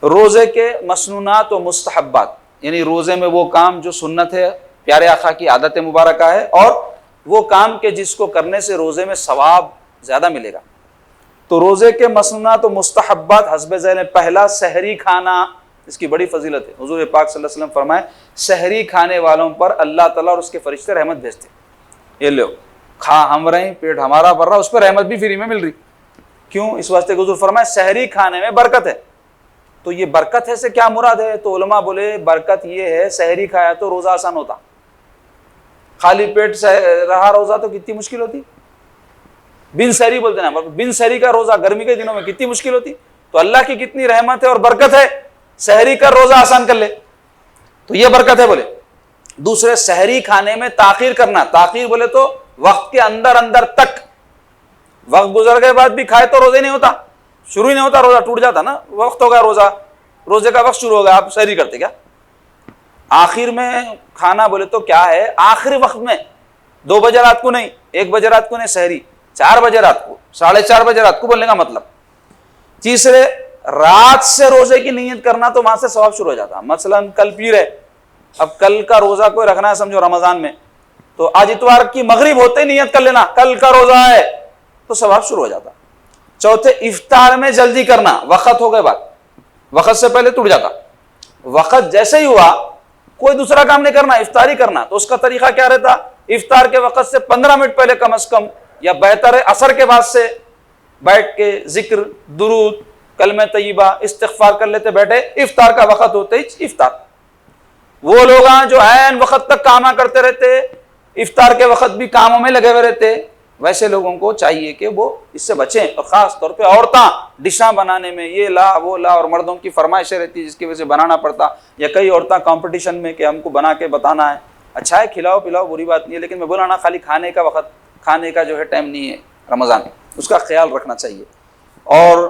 روزے کے مسنونات و مستحبات، یعنی روزے میں وہ کام جو سنت ہے، پیارے آقا کی عادت مبارکہ ہے، اور وہ کام کے جس کو کرنے سے روزے میں ثواب زیادہ ملے گا۔ تو روزے کے مسنونات و مستحبات حسب ذیل، پہلا سحری کھانا، اس کی بڑی فضیلت ہے۔ حضور پاک صلی اللہ علیہ وسلم فرمائے سحری کھانے والوں پر اللہ تعالیٰ اور اس کے فرشتے رحمت بھیجتے، یہ لو کھا ہم رہے ہیں، پیٹ ہمارا بھر رہا، اس پہ رحمت بھی فری میں مل رہی۔ کیوں؟ اس واسطے کہ حضور فرمائے سحری کھانے میں برکت ہے۔ تو یہ برکت ہے سے کیا مراد ہے؟ تو علماء بولے برکت یہ ہے، سحری کھایا تو روزہ آسان ہوتا، خالی پیٹ رہا روزہ تو کتنی مشکل ہوتی، بن سحری بولتے نا، بن سحری کا روزہ گرمی کے دنوں میں کتنی مشکل ہوتی۔ تو اللہ کی کتنی رحمت ہے اور برکت ہے، سحری کا روزہ آسان کر لے، تو یہ برکت ہے۔ بولے دوسرے سحری کھانے میں تاخیر کرنا، تاخیر بولے تو وقت کے اندر اندر تک، وقت گزر گئے بعد بھی کھائے تو روزے نہیں ہوتا، شروع ہی نہیں ہوتا، روزہ ٹوٹ جاتا نا، وقت ہو گیا روزے کا وقت شروع ہو گیا، آپ سحری کرتے کیا؟ آخر میں کھانا بولے تو کیا ہے؟ آخری وقت میں 2 بجے رات کو نہیں، 1 بجے رات کو نہیں، سحری 4 بجے رات کو، 4:30 بجے رات کو بولنے کا مطلب۔ تیسرے رات سے روزے کی نیت کرنا، تو وہاں سے ثواب شروع ہو جاتا۔ مثلا کل پیر ہے، اب کل کا روزہ کوئی رکھنا ہے سمجھو رمضان میں، تو آج اتوار کی مغرب ہوتے ہی نیت کر لینا کل کا روزہ ہے، تو ثواب شروع ہو جاتا۔ چوتھے افطار میں جلدی کرنا، وقت ہو گئے بعد، وقت سے پہلے ٹوٹ جاتا، وقت جیسے ہی ہوا کوئی دوسرا کام نہیں کرنا، افطاری کرنا۔ تو اس کا طریقہ کیا رہتا؟ افطار کے وقت سے 15 منٹ پہلے کم از کم، یا بہتر ہے عصر کے بعد سے بیٹھ کے ذکر، درود، کلمہ طیبہ، استغفار کر لیتے بیٹھے، افطار کا وقت ہوتے ہی افطار۔ وہ لوگ جو عین وقت تک کاما کرتے رہتے، افطار کے وقت بھی کاموں میں لگے ہوئے رہتے، ویسے لوگوں کو چاہیے کہ وہ اس سے بچیں۔ اور خاص طور پہ عورتاں ڈشاں بنانے میں یہ لا وہ لا، اور مردوں کی فرمائشیں رہتی جس کی وجہ سے بنانا پڑتا، یا کئی عورتیں کمپٹیشن میں کہ ہم کو بنا کے بتانا ہے۔ اچھا ہے کھلاؤ پلاؤ، بری بات نہیں ہے، لیکن میں بولا نا خالی کھانے کا وقت، کھانے کا جو ہے ٹائم نہیں ہے رمضان، اس کا خیال رکھنا چاہیے۔ اور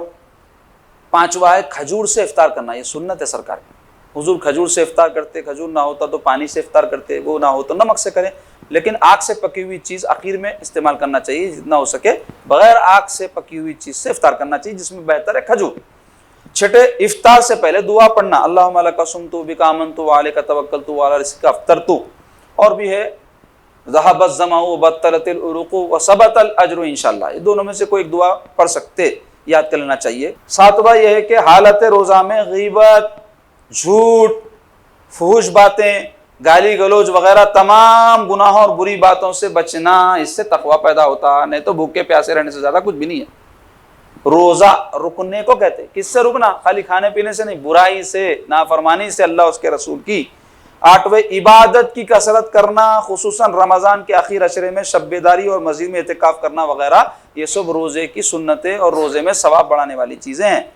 پانچواں ہے کھجور سے افطار کرنا، یہ سنت ہے سرکار کی۔ حضور کھجور سے افطار کرتے، کھجور نہ ہوتا تو پانی سے افطار کرتے، وہ نہ ہو تو نمک سے کریں، لیکن آگ سے پکی ہوئی چیز اخیر میں استعمال کرنا چاہیے، جتنا ہو سکے بغیر آگ سے پکی ہوئی چیز سے افطار کرنا چاہیے، جس میں بہتر ہے کھجور۔ چھٹے افطار سے پہلے دعا پڑھنا، اللہم لک صمت بک آمنت وعلیک توکلت وعلی رزقک افطرت۔ اور بھی ہے ذهب الظمأ وبطلت العروق وثبت الاجر انشاءاللہ، یہ دونوں میں سے کوئی ایک دعا پڑھ سکتے، یاد کر لینا چاہیے۔ ساتواں یہ ہے کہ حالت روزہ میں غیبت، جھوٹ، فحش باتیں، گالی گلوچ وغیرہ تمام گناہوں اور بری باتوں سے بچنا، اس سے تقویٰ پیدا ہوتا، نہیں تو بھوکے پیاسے رہنے سے زیادہ کچھ بھی نہیں ہے۔ روزہ رکنے کو کہتے، کس سے رکنا؟ خالی کھانے پینے سے نہیں، برائی سے، نافرمانی سے اللہ اس کے رسول کی۔ آٹھویں عبادت کی کثرت کرنا، خصوصاً رمضان کے آخر عشرے میں شب بیداری اور مسجد میں اعتکاف کرنا وغیرہ، یہ سب روزے کی سنتیں اور روزے میں ثواب بڑھانے والی چیزیں ہیں۔